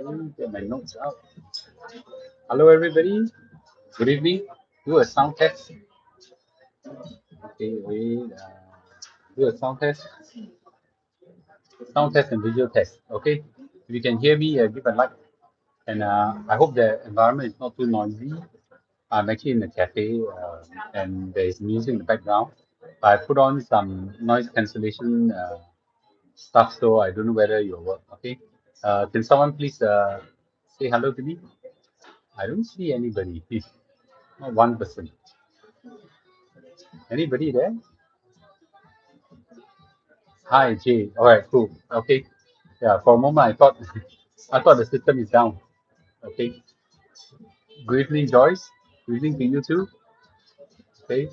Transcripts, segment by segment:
Let me get my notes out. Hello, everybody. Good evening. Do a sound test. Okay, wait. Do a sound test. Sound test and visual test. Okay. If you can hear me, give a like. And I hope the environment is not too noisy. I'm actually in a cafe and there is music in the background. I put on some noise cancellation stuff, so I don't know whether you'll work. Okay. Can someone please say hello to me? I don't see anybody. Not one person. Anybody there? Hi, Jay. All right, cool. Okay. Yeah, for a moment I thought I thought the system is down. Okay. Good evening, Joyce. Good evening to you too. Okay.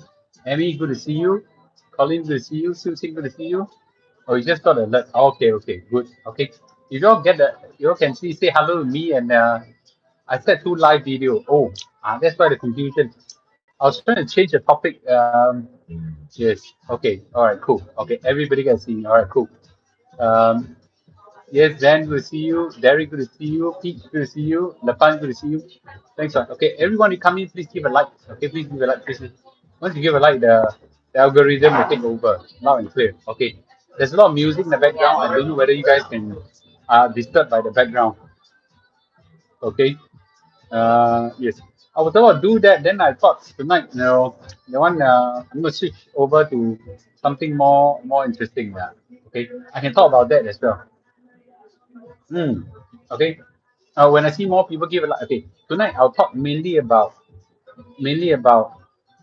Amy, good to see you. Colin, good to see you. Susie, good to see you. Oh, you just got alert. Okay, okay, good. Okay. If you all get the you all can see say hello to me and I said two live video. Oh, that's why the confusion. I was trying to change the topic. Yes. Okay. All right. Cool. Okay. Everybody can see. All right. Cool. Um, yes. Dan, good to see you. Derek, good to see you. Pete, good to see you. Lapan, good to see you. Thanks, man. Okay. Everyone who come in, please give a like. Okay. Please give a like. Please. Once you give a like, the algorithm will take over. Loud and clear. Okay. There's a lot of music in the background. I don't know whether you guys can disturbed by the background. Okay. Yes. I was about to do that. Then I thought tonight, the one I'm gonna switch over to something more interesting. Okay, I can talk about that as well. Hmm. Okay. When I see more people give a like, okay, tonight I'll talk mainly about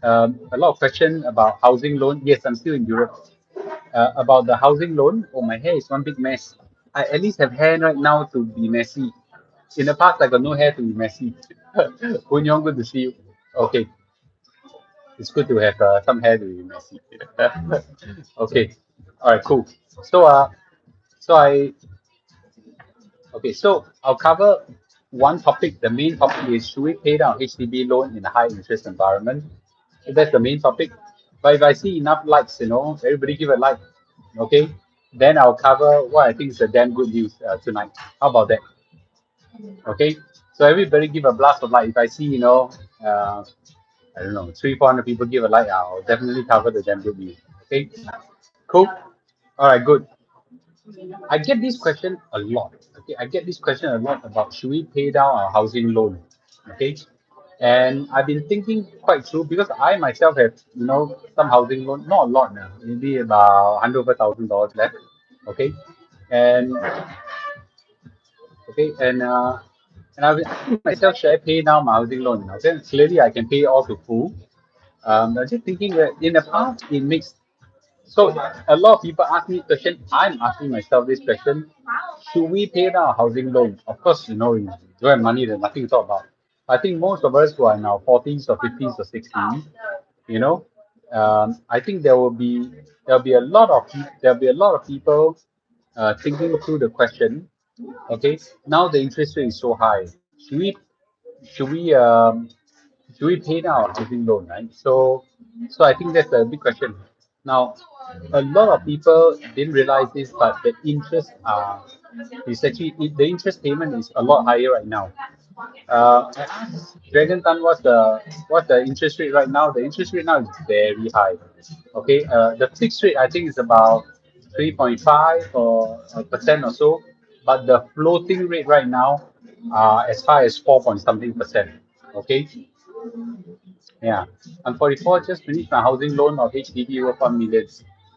a lot of questions about housing loan. Yes, I'm still in Europe. About the housing loan. Oh, my hair is one big mess. I at least have hair right now to be messy. In the past, I got no hair to be messy. Punyong, good to see you. Okay, it's good to have some hair to be messy. Okay, all right, cool. So, so I so I'll cover one topic. The main topic is should we pay down HDB loan in a high interest environment? So that's the main topic. But if I see enough likes, everybody give a like, okay? Then I'll cover what I think is a damn good news tonight. How about that? Okay. So everybody give a blast of light. If I see, I don't know, 300, 400 people give a like, I'll definitely cover the damn good news. Okay. Cool. All right. Good. I get this question a lot. Okay. I get this question a lot about should we pay down our housing loan? Okay. And I've been thinking quite through because I myself have, some housing loan, not a lot now, maybe about $100,000 left. Okay. And okay, and I've been asking myself, should I pay now my housing loan? Now, then clearly I can pay all to full. I'm just thinking that in the past it makes so a lot of people ask me question. I'm asking myself this question: should we pay down our housing loan? Of course, you don't have money. There's nothing to talk about. I think most of us who are in our 40s or 50s or 60s, you know, I think there'll be a lot of people thinking through the question. Okay, now the interest rate is so high. Should we should we pay down our housing loan, right? So I think that's a big question. Now, a lot of people didn't realize this, but the interest the interest payment is a lot higher right now. I asked Dragon Tan what's the interest rate right now. The interest rate now is very high. Okay, the fixed rate I think is about 3.5 or percent or so, but the floating rate right now as high as 4 point something percent. Okay, yeah. I'm 44, just finished my housing loan of HDB over 1 million.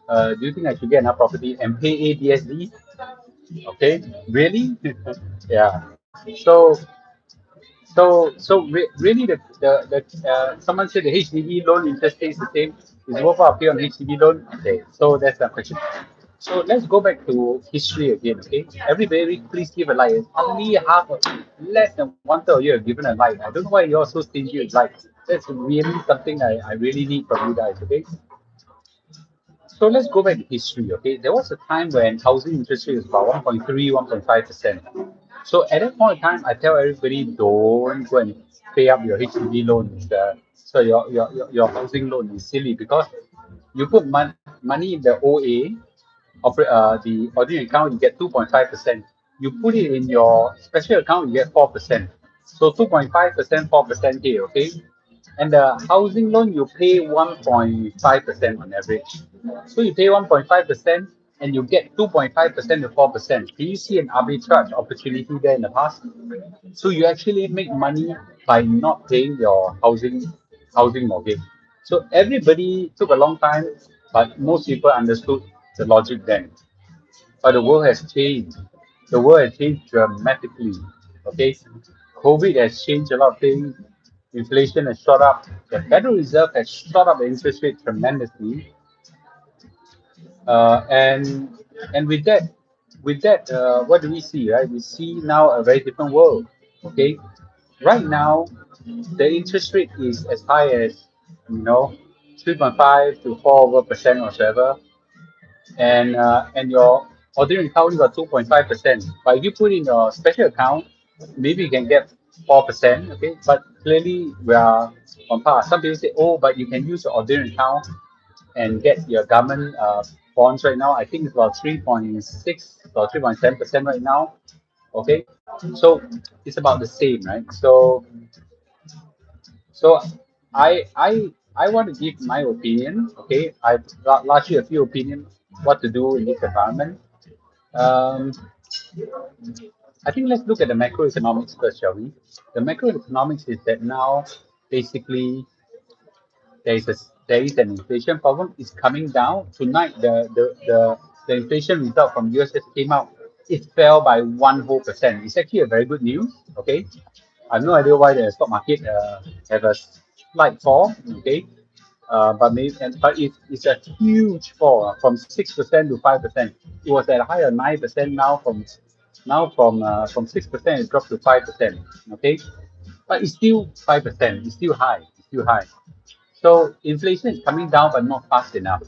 Do you think I should get another property and pay ADSD? Okay, really? Yeah. So really someone said the HDB loan interest stays the same. Is worthwhile pay on HDB loan? Okay, so that's the question. So let's go back to history again, okay? Everybody, please give a like. Only less than one third of you have given a like. I don't know why you're so stingy with likes. That's really something I really need from you guys, okay? So let's go back to history, okay? There was a time when housing interest rate was about 1.3, 1.5%. So at that point in time, I tell everybody don't go and pay up your HDB loan. So your housing loan is silly because you put money in the OA, the ordinary account, you get 2.5%. you put it in your special account, you get 4%. So 2.5%, 4% here, okay? And the housing loan, you pay 1.5% on average. So you pay 1.5% and you get 2.5% to 4%. Do you see an arbitrage opportunity there in the past? So you actually make money by not paying your housing mortgage. So everybody took a long time, but most people understood the logic then. But the world has changed. The world has changed dramatically. Okay, COVID has changed a lot of things. Inflation has shot up. The Federal Reserve has shot up the interest rate tremendously. And with that, what do we see? Right, we see now a very different world. Okay, right now the interest rate is as high as 3.5 to 4% or whatever, and your ordinary account only got 2.5%. But if you put in your special account, maybe you can get 4%. Okay, but clearly we are on par. Some people say, oh, but you can use your ordinary account and get your government bonds right now. I think it's about 3.6 or 3.7% right now. Okay, so it's about the same, right? So I want to give my opinion. Okay, I've got largely a few opinions what to do in this environment. Um, I think let's look at the macroeconomics first, shall we? The macroeconomics is that now basically there is a there is an inflation problem. It's coming down tonight. The inflation result from US just came out. It fell by 1 whole percent. It's actually a very good news. Okay, I have no idea why the stock market have a slight fall. Okay, but it's a huge fall from 6% to 5%. It was at a high of 9%. Now from 6% it dropped to 5%. Okay, but it's still 5%. It's still high. It's still high. So inflation is coming down, but not fast enough.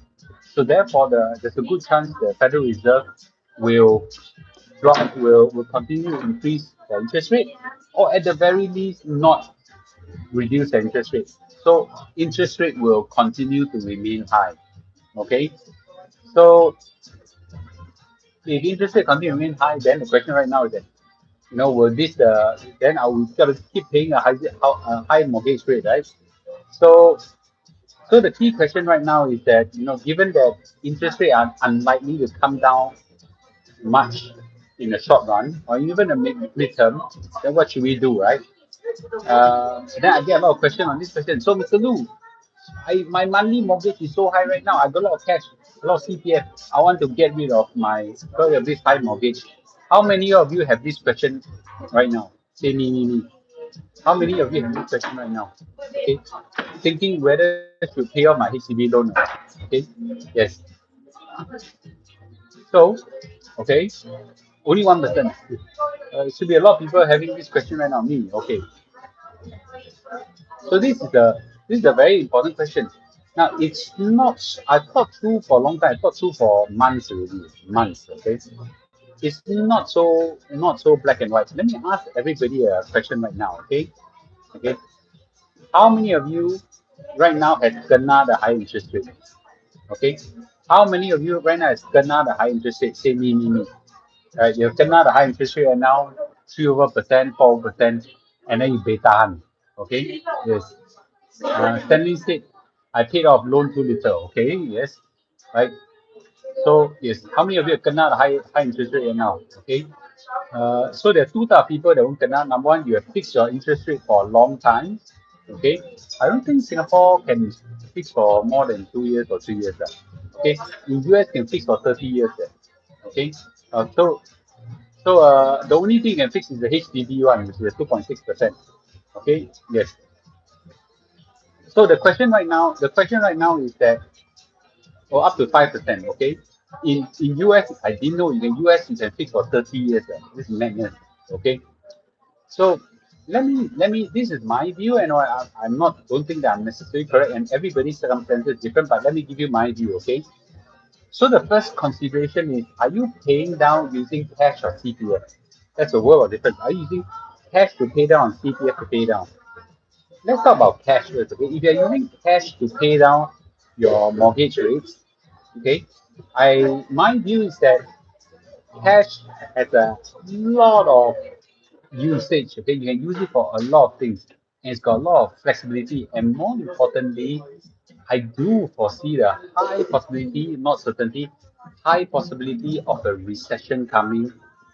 So therefore, there's a good chance the Federal Reserve will will continue to increase the interest rate, or at the very least, not reduce the interest rate. So interest rate will continue to remain high. Okay. So if interest rate continue to remain high, then the question right now is that will this then are we got to keep paying a high mortgage rate, right? So So the key question right now is that, given that interest rate are unlikely to come down much in the short run or even the midterm, then what should we do, right? Then I get a lot of questions on this question. So, Mr. Lu, my monthly mortgage is so high right now. I got a lot of cash, a lot of CPF. I want to get rid of this high mortgage. How many of you have this question right now? Say me. How many of you have this question right now? Okay, thinking whether to pay off my HDB loan or not. Okay, yes. So, okay, only 1%. It should be a lot of people having this question right now. Me, okay. So this is a very important question. Now it's not. I thought through for a long time. I thought through for months already. Months. Okay. It's not so black and white. Let me ask everybody a question right now. Okay. Okay. How many of you right now has kena the high interest rate? Okay. How many of you right now has kena the high interest rate? Say me. Right, you've kena the high interest rate and now 3%, 4%, and then you betahan. Okay. Yes. Stanley said, I paid off loan too little. Okay. Yes. Right. So yes, how many of you kena the high interest rate now? Okay. So there are two type of people that won't kena. Number one, you have fixed your interest rate for a long time. Okay. I don't think Singapore can fix for more than 2 years or 3 years. Okay. In US can fix for 30 years. Okay. So the only thing you can fix is the HDB one, which is 2.6%. Okay. Yes. So the question right now is that, or up to 5%. Okay. In US, I didn't know in the US you can fix for 30 years. This is madness. Okay. So let me. This is my view, and I'm not. Don't think that I'm necessarily correct, and everybody's circumstances is different. But let me give you my view. Okay. So the first consideration is: are you paying down using cash or CPF? That's a world of difference. Are you using cash to pay down, CPF to pay down? Let's talk about cash first. Okay. If you're using cash to pay down your mortgage rates, okay, my view is that Cash has a lot of usage. Okay, you can use it for a lot of things, and it's got a lot of flexibility. And more importantly, I do foresee the high possibility, not certainty, high possibility of a recession coming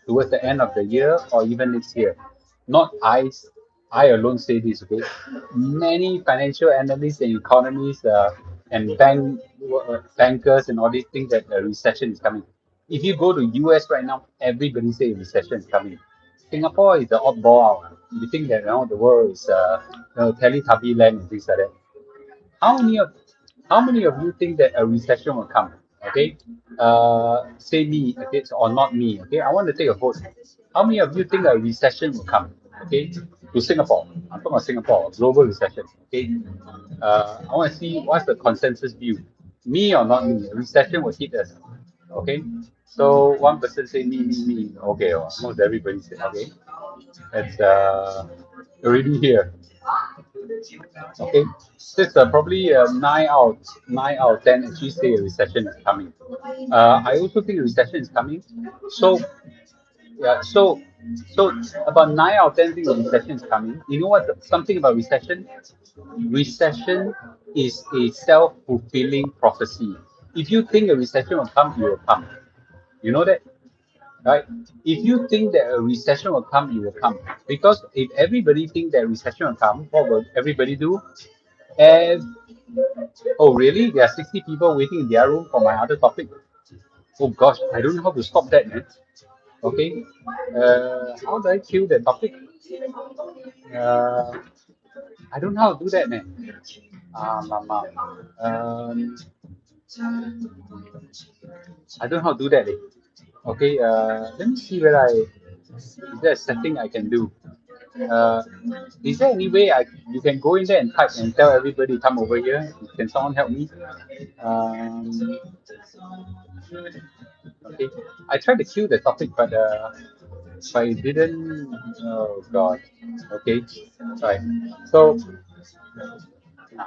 towards the end of the year or even next year. Not I alone say this. Okay, many financial analysts and economists and bankers and all these think that a recession is coming. If you go to US right now, everybody say recession is coming. Singapore is the oddball out. We think that the world is Teletubby land and things like that. How many of how many of you think that a recession will come? Okay, say me, okay, or not me. Okay, I want to take a vote. How many of you think a recession will come? Okay, to Singapore. I'm talking about Singapore, global recession. Okay, I want to see what's the consensus view. Me or not me? A recession will hit us. Okay, so one person say me. Okay, almost everybody said okay. It's already here. Okay, so it's probably 9 out of 10 actually say a recession is coming. I also think a recession is coming. So yeah, so about 9 out of 10 think a recession is coming. You know what? Something about recession. Recession is a self-fulfilling prophecy. If you think a recession will come, it will come. You know that, right? If you think that a recession will come, it will come. Because if everybody think that recession will come, what will everybody do? And oh, really? There are 60 people waiting in their room for my other topic. Oh gosh, I don't know how to stop that, man. Okay. How do I kill the topic? Uh, I don't know how to do that, man. Mama. Um, I don't know how to do that. Okay. Let me see whether is there a setting I can do. Uh, is there any way you can go in there and type and tell everybody come over here? Can someone help me? Um, okay. I tried to cue the topic, but it didn't. Oh God. Okay. Right. So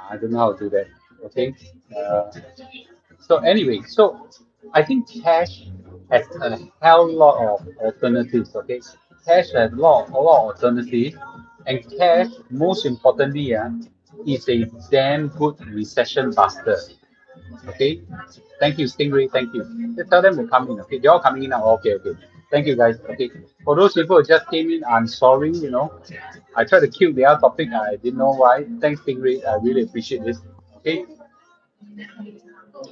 I don't know how to do that. Okay. Uh, so anyway, so I think cash has a hell lot of alternatives. Okay. Cash has a lot of alternatives, and cash, most importantly, is a damn good recession buster. Okay. Thank you, Stingray. Thank you. Just tell them to come in. Okay. They're all coming in now. Okay. Okay. Thank you, guys. Okay. For those people who just came in, I'm sorry. I tried to kill the other topic. I didn't know why. Thanks, Stingray. I really appreciate this. Okay.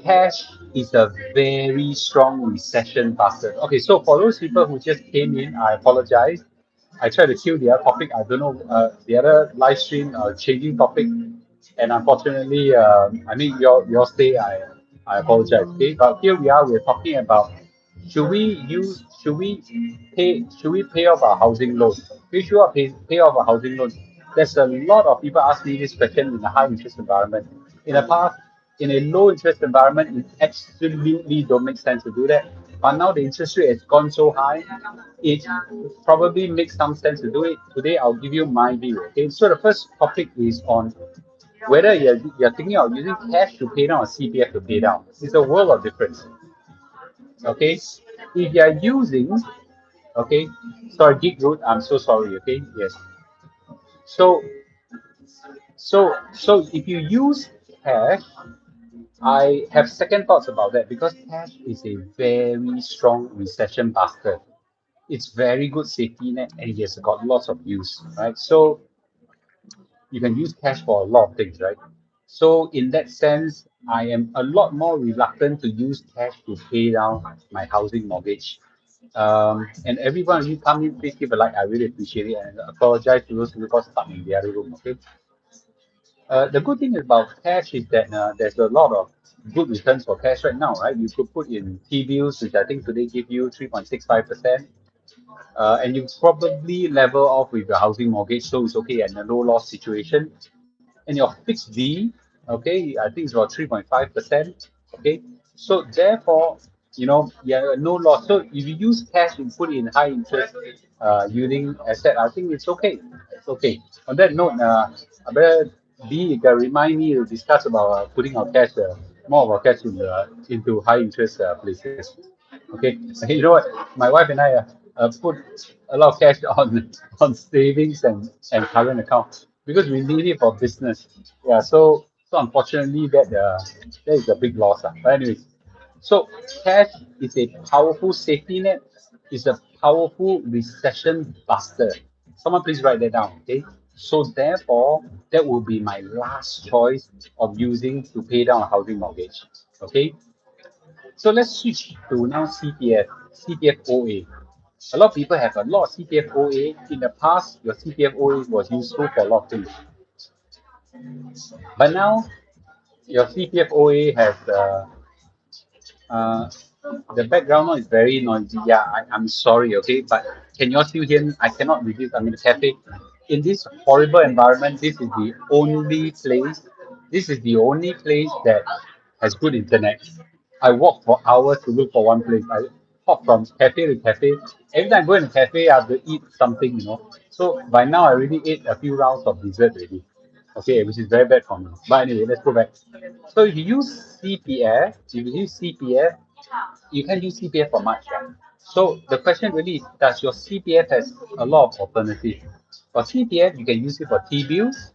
Cash is a very strong recession buster. Okay. So for those people who just came in, I apologize. I tried to kill the other topic. I don't know the other live stream changing topic, and unfortunately, I mean your stay. I apologize. Okay, but here we are. We're talking about should we pay off our housing loan? We should pay off our housing loan. There's a lot of people ask me this question in a high interest environment. In the past, in a low interest environment, it absolutely don't make sense to do that. But now the interest rate has gone so high, it probably makes some sense to do it. Today, I'll give you my view. Okay, so the first topic is on whether you're thinking of using cash to pay down or CPF to pay down. It's a world of difference. Okay, if you're using, okay, sorry, gig root, I'm so sorry. Okay, yes. So, so if you use cash, I have second thoughts about that because cash is a very strong recession buster. It's very good safety net and it has got lots of use, right? So you can use cash for a lot of things, right? So in that sense, I am a lot more reluctant to use cash to pay down my housing mortgage. And everyone, you come in, please give a like. I really appreciate it and apologize to those who got stuck in the other room. Okay. The good thing about cash is that there's a lot of good returns for cash right now, right? You could put in T-bills, which I think today give you 3.65%. And you probably level off with your housing mortgage, so it's okay in a low loss situation. And your fixed D, okay, I think it's about 3.5%. Okay, so therefore, yeah, no loss. So if you use cash and put it in high interest yielding asset, I think it's okay. It's okay. On that note, I better you can remind me to discuss about putting our cash, more of our cash into high interest places. Okay, you know what? My wife and I put a lot of cash on savings and current account because we need it for business. Yeah, so unfortunately that is a big loss. But anyways, so cash is a powerful safety net. It's a powerful recession buster. Someone please write that down. Okay. So therefore, that will be my last choice of using to pay down a housing mortgage. Okay. So let's switch to now CPF, CPF OA. A lot of people have a lot of CPF OA. In the past, your CPF OA was useful for a lot of things. But now, your CPF OA has uh, the background noise is very noisy. Yeah, I'm sorry, okay, but can you all still hear me? I cannot reduce. I'm in a cafe. In this horrible environment, this is the only place. This is the only place that has good internet. I walk for hours to look for one place. I hop from cafe to cafe. Every time I go in a cafe, I have to eat something, you know. So by now, I already ate a few rounds of dessert already. Okay, which is very bad for me. But anyway, let's go back. So if you use CPF, you can use CPF for much. Yeah? So the question really is, does your CPF has a lot of alternatives? For CPF, you can use it for T-bills,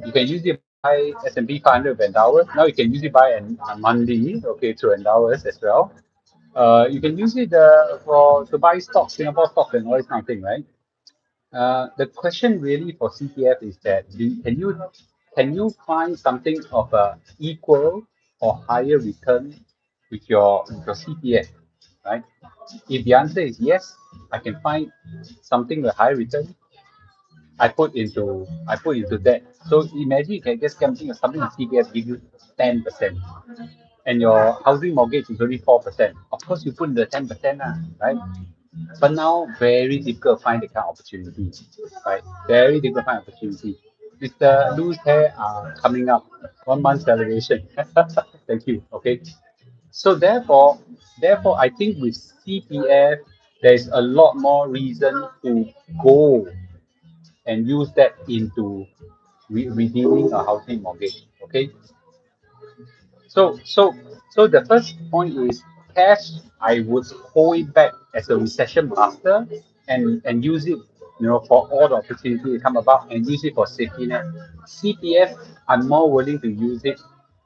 you can use it buy S&P 500 Endowers. Now you can use it buy a monthly, okay, to Endowers as well. You can use it for to buy stocks, Singapore stocks and all this kind of thing, right? The question really for CPF is that can you find something of a equal or higher return with your CPF, right? If the answer is yes, I can find something with higher return. I put into that. So imagine you can get something in CPF give you 10%, and your housing mortgage is only 4%. Of course, you put in the 10%, right? But now, very difficult to find the kind of opportunity, right? Very difficult to find opportunity. Mr. Lou's hair are coming up. 1 month celebration. Thank you. Okay. So therefore, I think with CPF, there's a lot more reason to go and use that into redeeming a housing mortgage. Okay. So the first point is cash. I would hold it back as a recession buster and use it, for all the opportunity to come about and use it for safety net. CPF, I'm more willing to use it,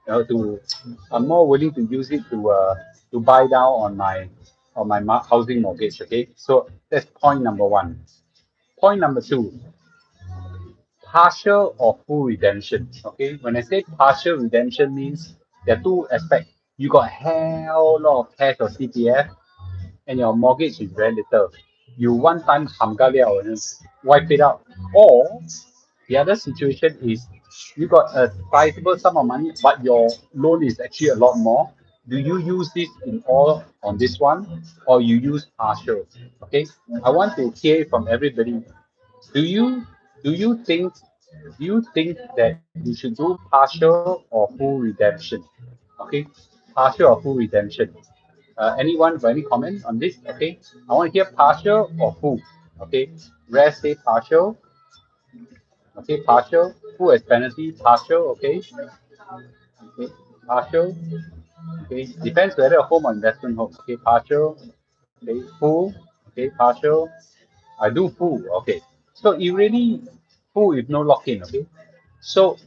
I'm more willing to use it to buy down on my housing mortgage. Okay, so that's point number one. Point number two, partial or full redemption. Okay, when I say partial redemption means there are two aspects. You got hell lot of cash or CPF and your mortgage is very little. You one time hamga liao and then wipe it out. Or the other situation is you got a sizable sum of money, but your loan is actually a lot more. Do you use this in all on this one, or you use partial? Okay, I want to hear from everybody. Do you do you think that you should do partial or full redemption? Okay, partial or full redemption. Anyone got any comment on this? Okay, I want to hear partial or full. Okay, rest say partial. Okay, partial. Full as penalty. Partial. Okay. Okay. Partial. Okay. Depends whether a home or investment home. Okay. Partial. Okay. Full. Okay. Partial. I do full. Okay. So it really full with no lock in. Okay. So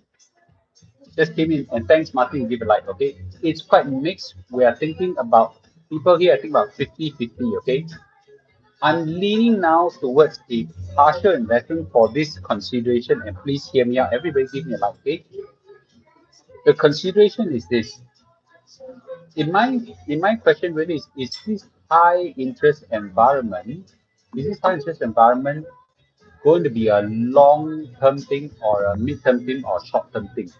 just came in and thanks Martin give a like. Okay. It's quite mixed. We are thinking about people here. I think about 50-50. Okay. I'm leaning now towards the partial investment for this consideration, and please hear me out. Everybody give me a like, okay? The consideration is this. In my question really is this high interest environment, is this high interest environment going to be a long term thing or a mid term thing or short term thing?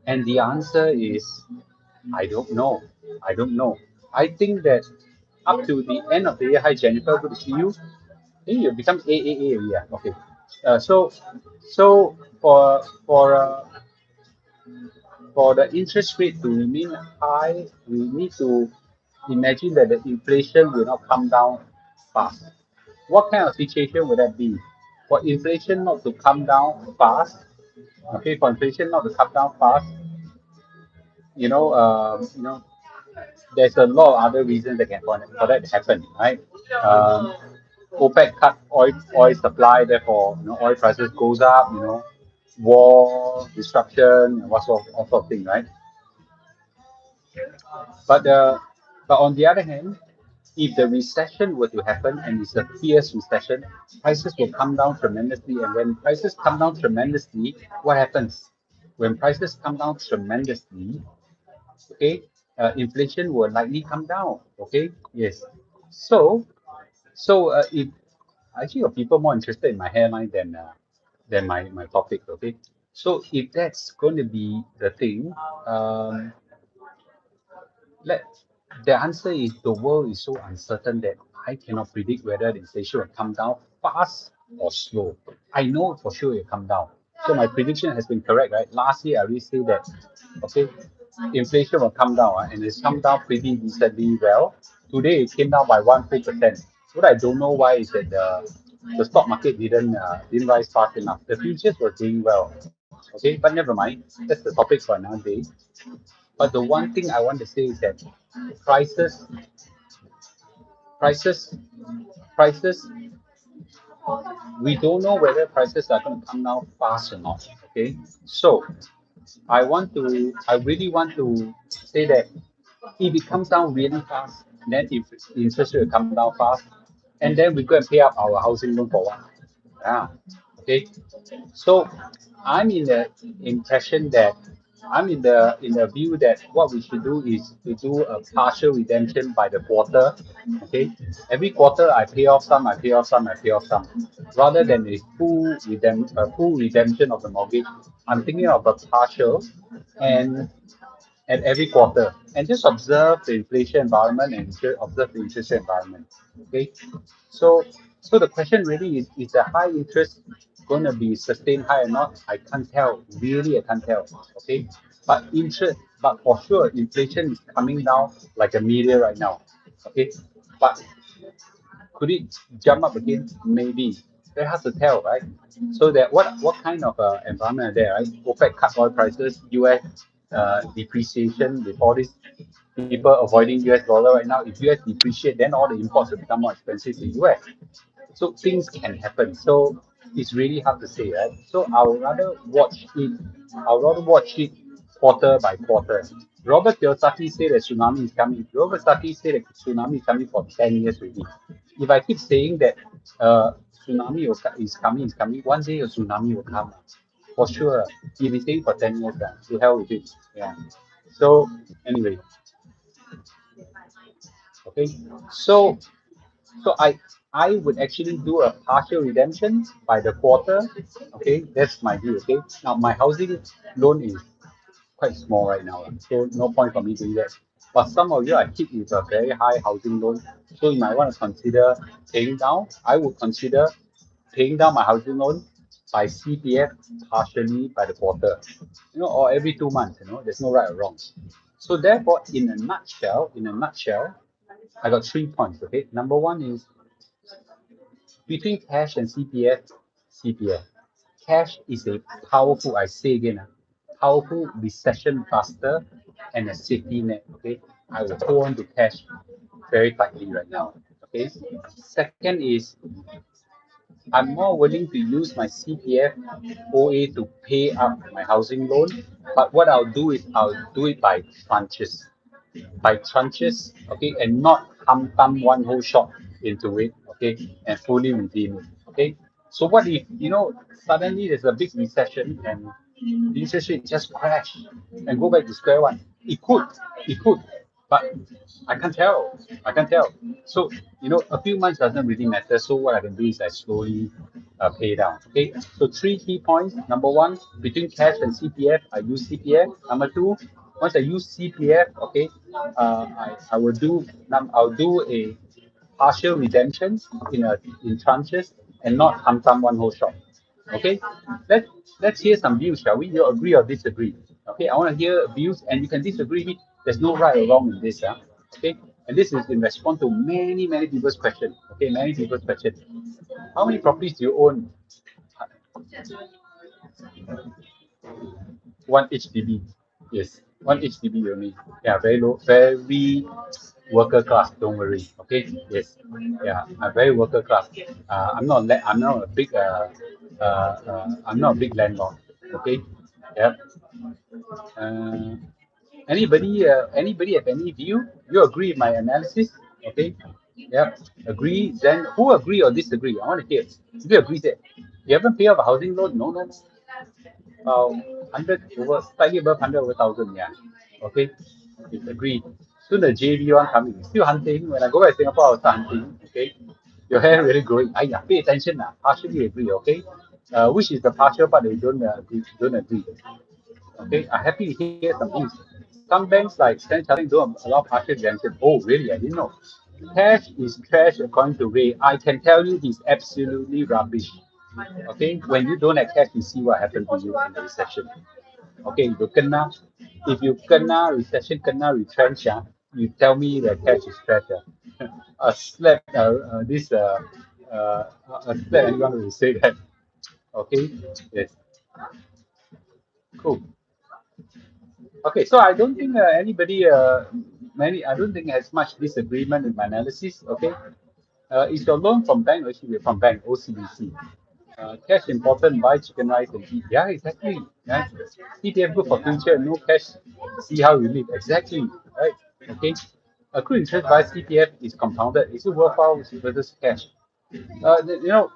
And the answer is I don't know. I don't know. I think that up to the end of the year, hi Jennifer, good to see you. Hey, you become AAA, yeah. Okay. So for the interest rate to remain high, we need to imagine that the inflation will not come down fast. What kind of situation would that be? For inflation not to come down fast, okay, for inflation not to come down fast, you know, there's a lot of other reasons that can for that to happen, right? OPEC cut oil supply, therefore oil prices goes up. War, disruption, and what sort of all sort of thing, right? But but on the other hand, if the recession were to happen and it's a fierce recession, prices will come down tremendously. And when prices come down tremendously, what happens? When prices come down tremendously, okay, inflation will likely come down. Okay, yes. So if actually are people more interested in my hairline than my topic. Okay, so if that's going to be the thing, um, let the answer is the world is so uncertain that I cannot predict whether the inflation will come down fast or slow. I know for sure it will come down. So my prediction has been correct, right? Last year I already said that, okay, inflation will come down, and it's come down pretty decently well. Today it came down by 1 full percent. What I don't know why is that the stock market didn't rise fast enough. The futures were doing well. Okay, but never mind. That's the topic for another day. But the one thing I want to say is that prices, prices, prices, we don't know whether prices are going to come down fast or not. Okay. So I really want to say that if it comes down really fast, then if the interest rate will come down fast, and then we go and pay up our housing loan for what? Yeah. Okay. So I'm in the impression that I'm in the view that what we should do is to do a partial redemption by the quarter. Okay. Every quarter I pay off some, I pay off some, I pay off some. Rather than a full redemption of the mortgage, I'm thinking of a partial and at every quarter and just observe the inflation environment and observe the interest rate environment. Okay. So so the question really is the high interest going to be sustained high or not? I can't tell. Really, I can't tell. Okay. But for sure, inflation is coming down like a meteor right now. Okay. But could it jump up again? Maybe. Very hard to tell, right? So that what kind of environment are there, right? OPEC cut oil prices, US depreciation with all these people avoiding US dollar right now. If US depreciate, then all the imports will become more expensive to US. So things can happen. So it's really hard to say, right? So I'll rather watch it quarter by quarter. Robert Kiyosaki said that tsunami is coming. Robert Kiyosaki said that tsunami is coming for 10 years already. If I keep saying that tsunami is coming, one day a tsunami will come. For sure. If he's saying for 10 years, to hell with it. Yeah. So anyway, okay. So so I would actually do a partial redemption by the quarter. Okay, that's my view. Okay, now my housing loan is quite small right now, so no point for me doing that. But some of you are hit with a very high housing loan, so you might want to consider paying down. I would consider paying down my housing loan by CPF partially by the quarter, or every 2 months. There's no right or wrong. So therefore, in a nutshell, I got 3 points. Okay, number one is between cash and CPF, CPF. Cash is a powerful, I say again, powerful recession buster and a safety net. Okay, I will hold on to cash very tightly right now. Okay. Second is I'm more willing to use my CPF OA to pay up my housing loan, but what I'll do is I'll do it by tranches, okay, and not thumb one whole shot into it, okay, and fully redeem it, okay. So what if suddenly there's a big recession and the interest rate just crash and go back to square one? It could, but I can't tell. I can't tell. So a few months doesn't really matter. So what I can do is I slowly pay down. Okay. So three key points. Number one, between cash and CPF, I use CPF. Number two, once I use CPF, okay, I'll do a partial redemption in tranches and not thumb one whole shot. Okay, let let's hear some views, shall we? You agree or disagree? Okay, I want to hear views, and you can disagree with me. There's no right or wrong in this, okay. And this is in response to many people's question. Okay, many people's question. How many properties do you own? One HDB. Yes. One HDB only. Yeah, very low, very worker class. Don't worry. Okay. Yes. Yeah, I'm very worker class. I'm not a big I'm not a big landlord. Okay. Yeah. Uh, anybody have any view? You agree with my analysis? Okay. Yeah. Agree. Then who agree or disagree? I want to hear. If you agree that you haven't paid off a housing loan, no, no, no. 100 over, slightly above 100 over 1,000, yeah. Okay, it's agreed. Soon the JV one coming, still hunting. When I go back to Singapore, I'll start hunting. Okay, your hair really growing. Aiyah, pay attention now. Partially agree. Okay, which is the partial part that you don't agree. Okay, I'm happy to hear some things. Some banks like Standard Chartered don't allow partial exemption. Oh, really? I didn't know. Cash is trash according to Ray. I can tell you he's absolutely rubbish. Okay, when you don't have cash, you see what happened to you in the recession. Okay, if you kena recession, kena retrench, you tell me that cash is trash. A slap, a slap, anyone will say that. Okay, yes, cool. Okay, so I don't think I don't think has much disagreement with my analysis. Okay, is your loan from bank or should be from bank, OCBC? Cash important, buy chicken rice and eat. Yeah, exactly. Right? CPF good for future, no cash, see how you live. Exactly. Right? Okay. Accrued interest by CPF is compounded. Is it worthwhile versus cash? You know,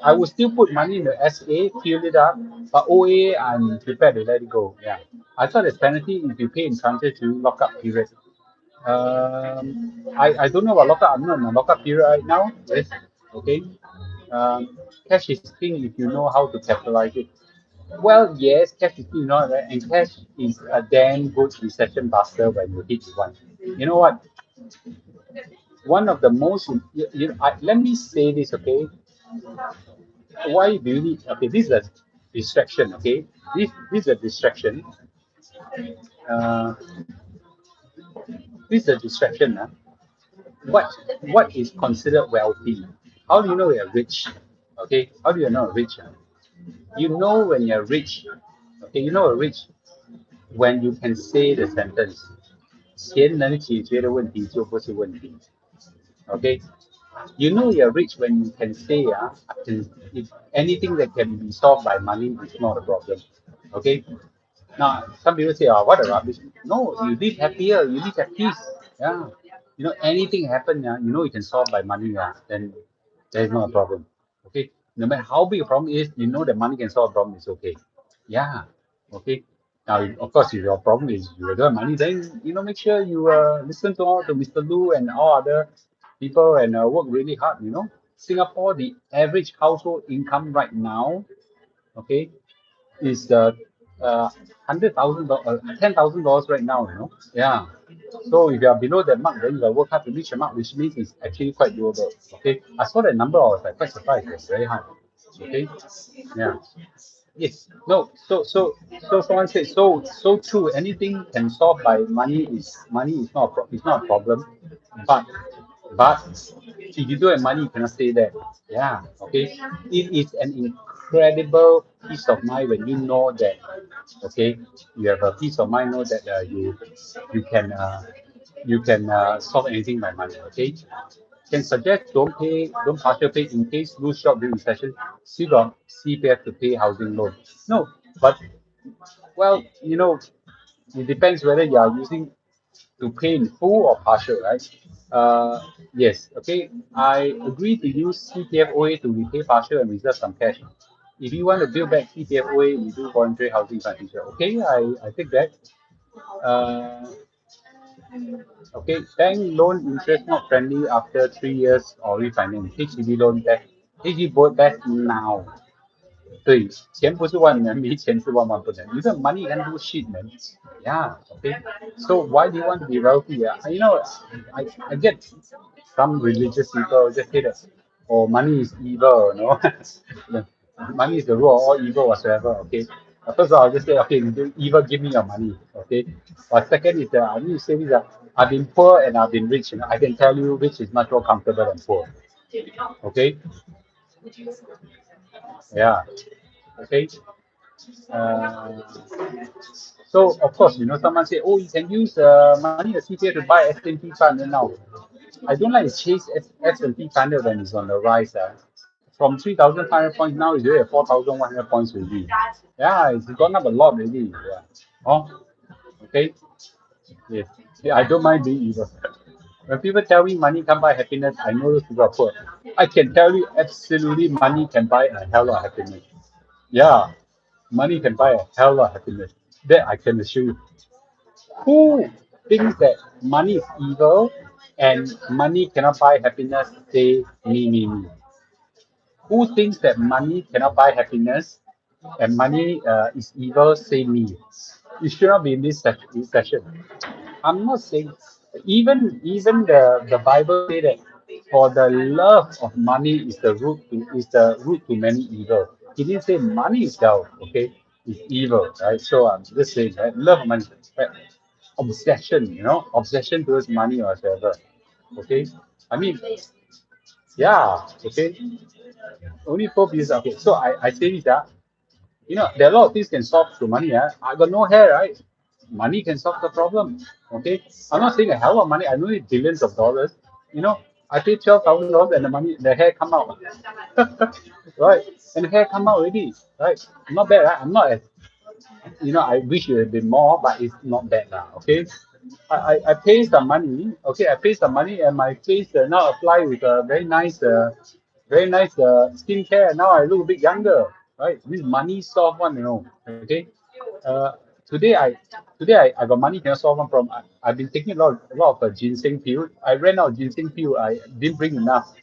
I would still put money in the SA, fill it up, but OA, I'm prepared to let it go. Yeah. I thought there's penalty if you pay in tranches to lock up period. I don't know about lockup. I'm not in a lockup period right now. Yes. Okay. Cash is king if you know how to capitalize it. Well, yes, cash is king, you know, right? And cash is a damn good recession buster when you hit one. You know what? One of the most, let me say this, okay? Why do you need, okay, this is a distraction, okay? This is a distraction. Uh, this is a distraction. What what is considered wealthy? How do you know you're rich? Okay, how do you know you're rich? You know when you're rich. Okay, you know you're rich when you can say the sentence. 钱能解决的问题就不是问题. Okay, you know you're rich when you can say, if anything that can be solved by money is not a problem. Okay, now, some people say, oh, what a rubbish. No, you live happier, you live at peace. Yeah. You know, anything happen, you know you can solve by money, then there's no problem. Okay. No matter how big a problem is, you know that money can solve a problem, it's okay. Yeah. Okay. Now, of course, if your problem is you don't have money, then, make sure you listen to Mr. Lu and all other people and work really hard, Singapore, the average household income right now, okay, is 100,000, $10,000 right now, Yeah. So if you are below that mark, then you got work hard to reach the mark, which means it's actually quite doable. Okay. I saw that number, I was like quite surprised. It's very high. Okay. Yeah. Yes. No. So someone said so true. Anything can solve by money is it's not a problem. But but if you don't have money, you cannot stay there. Yeah. Okay. It is an incredible peace of mind when you know that. Okay. You have a peace of mind, know that you can solve anything by money. Okay. Can suggest don't partial pay in case lose job during recession. Still got CPF to pay housing loan. No, but well, it depends whether you are using to pay in full or partial, right? Uh, yes, okay. I agree to use CPF OA to repay partial and reserve some cash. If you want to build back CPF OA, you do voluntary housing fund. Okay, I take that. Uh, okay, bank loan interest not friendly after 3 years or refinance. HDB loan best. HDB board best now. 对，钱不是万能，没钱是万万不能. You got money, you can do shit, man. Yeah, okay. So why do you want to be wealthy? I get some religious people just say that, oh, money is evil, money is the root of all evil whatsoever, okay. First of all, I'll just say, okay, you do evil, give me your money, okay. But second is that I need to say this, I've been poor and I've been rich. I can tell you rich is much more comfortable than poor, okay. Yeah, okay. Uh, so of course, someone say, oh, you can use money in the CPF to buy S&P fund. And now, I don't like to chase S&P 500 when it's on the rise. From 3,500 points now, it's already at 4,100 points already. Yeah, it's gone up a lot already. Yeah. Oh, okay. Yes. Yeah, I don't mind being evil. When people tell me money can't buy happiness, I know those people are poor. I can tell you absolutely money can buy a hell of happiness. Yeah, money can buy a hell of happiness. That I can assure you. Who thinks that money is evil and money cannot buy happiness? Say me, me, me. Who thinks that money cannot buy happiness and money is evil? Say me. You should not be in this session. I'm not saying even the Bible say that for the love of money is the root to many evil. He didn't say money itself, okay, is evil, right? So I'm just saying that love of money, right? Obsession, obsession towards money or whatever. Okay. I mean, yeah, okay. Only four pieces. Okay, so I say this, there are a lot of things can solve through money. I got no hair, right? Money can solve the problem. Okay. I'm not saying a hell of money. I know it's billions of dollars. You know, I pay $12,000 and the hair come out. Right. And the hair come out already. Right. Not bad, right? I'm not as I wish it had been more, but it's not bad now. Okay. I pay some money. Okay, I pay some money and my face now apply with a very nice skincare. Now I look a bit younger, right? This money solve one. Okay. Uh, today I today I got money cannot solve one problem. I've been taking a lot of ginseng pill. I ran out of ginseng pill. I didn't bring enough.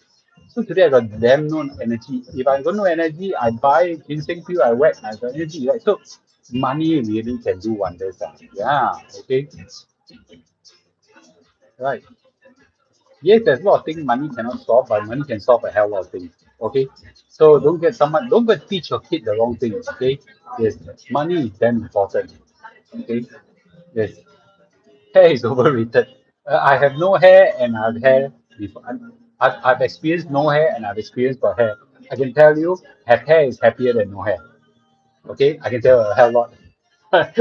So today I got damn no energy. If I got no energy, I buy ginseng pill. I whack. I got energy. Right. So money really can do wonders. Yeah. Okay. Right. Yes, there's a lot of things money cannot solve, but money can solve a hell lot of things. Okay. So don't go teach your kid the wrong thing. Okay. Yes. Money is damn important. Okay. Yes. Hair is overrated. I have no hair and I've hair before. I've experienced no hair and I've experienced got hair. I can tell you, have hair is happier than no hair. Okay, I can tell a hell lot.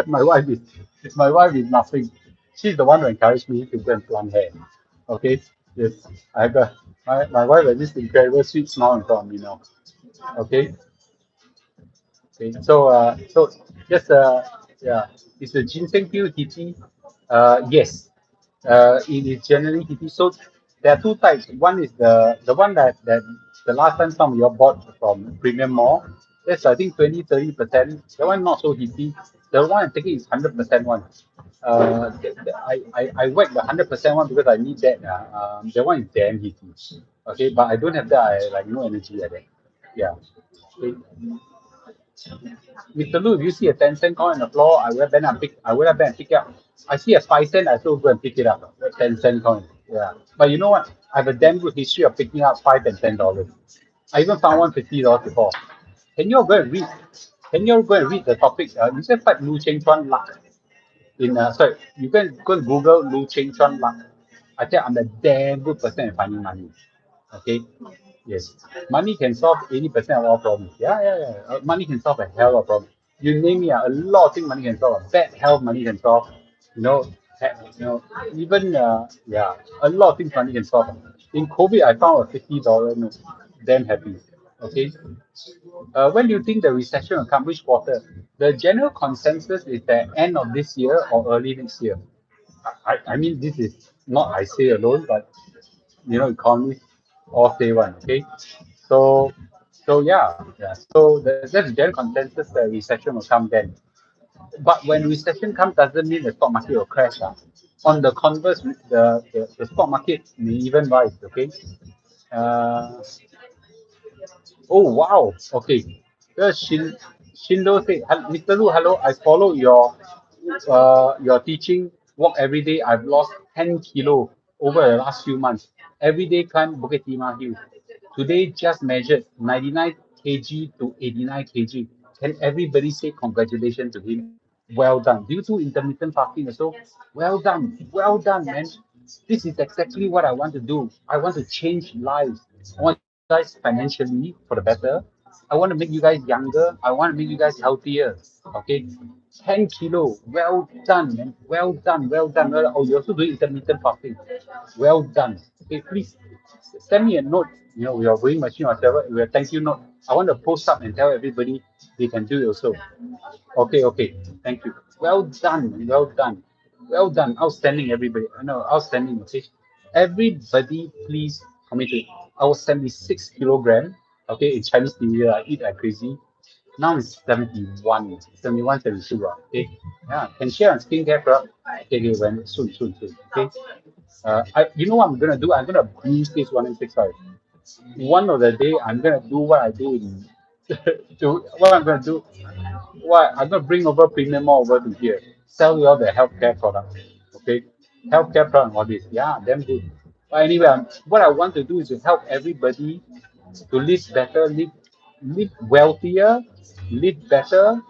My wife is nothing. She's the one who encouraged me to go and plant hair. Okay, yes, I got my wife has this incredible sweet smile in front of me now. Okay, okay. So just yeah, is the ginseng peel heaty? Yes, it is generally heaty. So there are two types. One is the one that the last time some of you all bought from Premium Mall. That's I think 20-30%. That one not so heaty. The one I'm taking is 100% one. I whack the 100% one because I need that. That one is damn heaty. Okay, but I don't have that. I like no energy like that. Yeah. Okay. Mr. Lu, if you see a 10-cent coin on the floor, I would have been pick it up. I see a 5 cent, I still go and pick it up. A 10-cent coin. Yeah. But you know what? I have a damn good history of picking up $5 and $10. I even found one $50 before. Can you all go and read? Can you all go and read the topic? You said type Lu Cheng Chuan luck. Sorry, you can go and Google Lu Cheng Chuan luck. I think I'm a damn good person at finding money. Okay. Yes. Money can solve 80% of all problems. Yeah, yeah, yeah. Money can solve a hell of problems. You name me, a lot of things money can solve. Bad health money can solve. You know, even yeah, a lot of things money can solve. In COVID, I found a $50 note. Damn happy. Okay. When do you think the recession will come? Which quarter? The general consensus is the end of this year or early next year. I mean, this is not I say alone, but economists all say one. Okay, so yeah. So that's the general consensus that recession will come then. But when recession comes, doesn't mean the stock market will crash. On the converse, the stock market may even rise. Okay. Uh, oh wow. Okay. Shindo said, Mr. Lu, hello. I follow your teaching. Walk every day. I've lost 10 kilo over the last few months. Every day climb Bukit Timah Hill. Today just measured 99 kg to 89 kg. Can everybody say congratulations to him? Well done. Due to intermittent fasting also, well done. Well done, man. This is exactly what I want to do. I want to change lives. I want to change lives financially for the better. I want to make you guys younger. I want to make you guys healthier. Okay, 10 kilo. Well done, man. Well done. Well done. Oh, you're also doing intermittent fasting. Well done. Okay, please send me a note. You know, we are weighing machine or whatever. We are thank you note. I want to post up and tell everybody they can do it also. Okay, okay. Thank you. Well done, man. Well done. Well done. Outstanding, everybody. I know, outstanding. Okay. Everybody, please commit to it. I was 76 kilogram. Okay, in Chinese New Year, I eat like crazy. Now it's 71, 71, 72. Okay. Yeah, can share on skincare product. Okay, okay, when soon. Okay. You know what I'm gonna do? I'm gonna boost this 165. One of the day, I'm gonna do what I do in to what I'm gonna do. What I'm gonna bring over premium more over to here. Sell you all the healthcare products. Okay, healthcare product all this. Yeah, damn good. But anyway, what I want to do is to help everybody to live better, live wealthier, live better,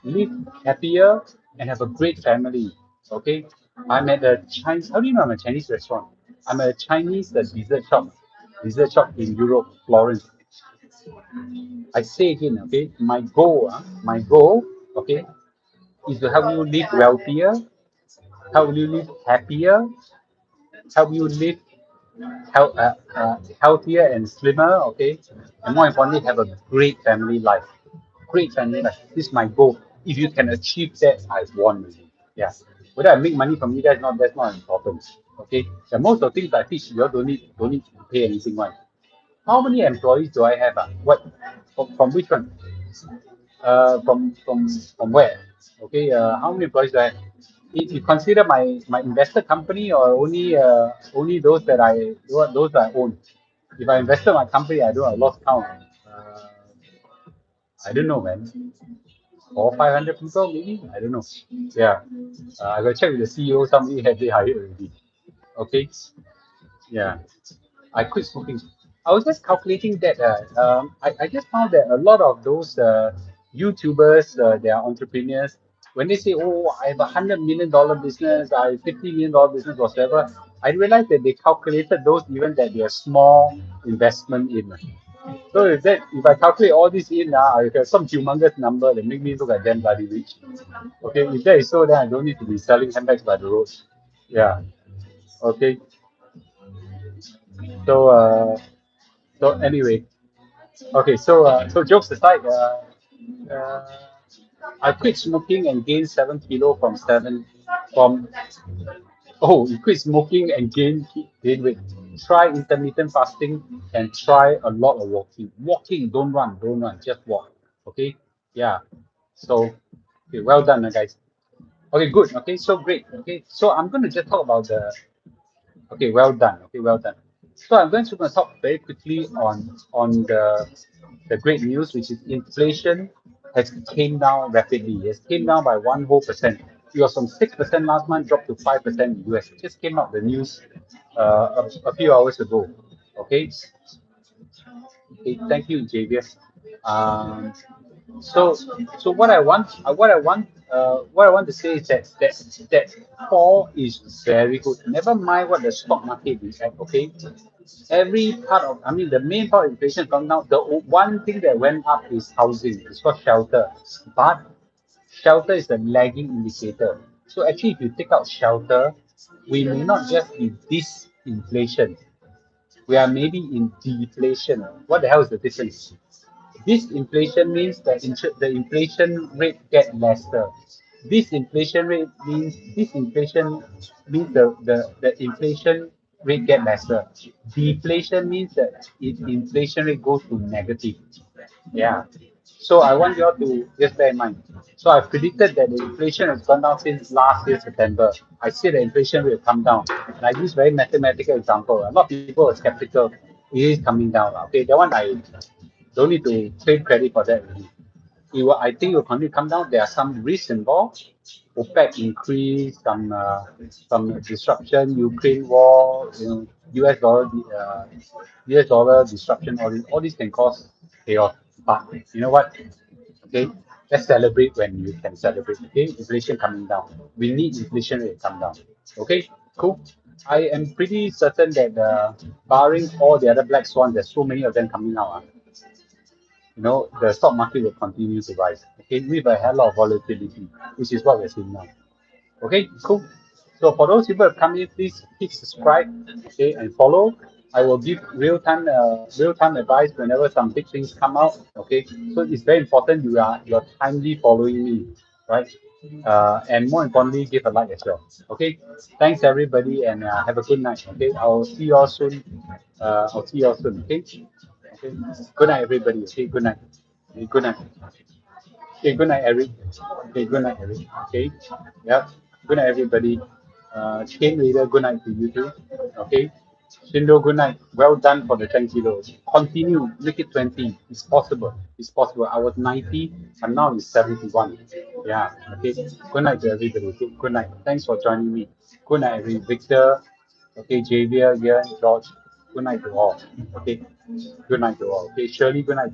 live happier, and have a great family. Okay, I'm at a Chinese. How do you know I'm a Chinese restaurant? I'm at a Chinese dessert shop in Europe, Florence. I say again, okay, my goal, okay, is to help you live wealthier, help you live happier, help you live healthier and slimmer, okay, and more importantly, have a great family life. Great family life. This is my goal. If you can achieve that, I've won. Yeah. Whether I make money from you guys, not that's not important. Okay. The most of the things I teach, you all don't need to pay anything one. How many employees do I have? What from which one? From where? Okay, how many employees do I have? You consider my investor company or only those that I own? If I invested my company, I don't know, I lost count. I don't know, man. 400, 500 people maybe. I don't know. Yeah, I got to check with the CEO. Somebody had they hired already. Okay. Yeah, I quit smoking. I was just calculating that I just found that a lot of those YouTubers, they are entrepreneurs. When they say, "Oh, I have $100 million business, I have $50 million business, whatever," I realized that they calculated those even that they are small investment in. So if I calculate all this in, I have some humongous number that make me look like damn bloody rich. Okay, if that is so, then I don't need to be selling handbags by the road. Yeah. Okay. So anyway, okay. So jokes aside, uh, I quit smoking and gained 7 kilo from you quit smoking and gain weight. Try intermittent fasting and try a lot of walking. Walking, don't run, just walk. Okay, yeah. So okay, well done, guys. Okay, good. Okay, so great. Okay, so I'm going to just talk about the. Okay, well done. Okay, well done. So I'm going to talk very quickly on the great news, which is inflation has came down rapidly. It came down by 1 whole percent. It was from 6% last month, dropped to 5% in the US. It just came out the news a few hours ago. Okay. Okay, thank you, Javier. Um, so, what I want to say is that fall is very good. Never mind what the stock market is at. Okay, every part of, I mean, the main part of inflation come down. The one thing that went up is housing. It's called shelter, but shelter is the lagging indicator. So actually, if you take out shelter, we may not just be disinflation. We are maybe in deflation. What the hell is the difference? Disinflation means that the inflation rate get lesser. Disinflation means the inflation rate get lesser. Deflation means that inflation rate goes to negative. Yeah. So I want you all to just bear in mind. So I predicted that the inflation has gone down since last year September. I said the inflation will come down. And I use very mathematical example. A lot of people are skeptical. It is coming down. Okay, that one I don't need to claim credit for that really. I think it will continue to come down. There are some risks involved. OPEC increase, some disruption, Ukraine war, US dollar disruption, all these can cause chaos. But you know what? Okay, let's celebrate when you can celebrate. Okay, inflation coming down. We need inflation rate to come down. Okay, cool. I am pretty certain that barring all the other black swans, there's so many of them coming out. the stock market will continue to rise. Okay, with a hell of volatility, which is what we're seeing now. Okay, cool. So for those people who come in, please hit subscribe, okay, and follow. I will give real time advice whenever some big things come out. Okay, so it's very important you're timely following me, right? And more importantly, give a like as well. Okay, thanks everybody, and have a good night. Okay, I'll see you all soon. I'll see you all soon. Okay, okay. Good night, everybody. Okay, good night. Okay, good night. Okay, good night, Eric. Okay, good night, Eric. Okay, yeah. Good night, everybody. Chain Leader, good night to you too. Okay. Shindo, good night. Well done for the 10 kilos. Continue, make it 20. It's possible. It's possible. I was 90, and now it's 71. Yeah. Okay. Good night to everybody. Okay. Good night. Thanks for joining me. Good night, every Victor. Okay, Javier, Ian, George. Good night to all. Okay. Good night to all. Okay, Shirley, good night.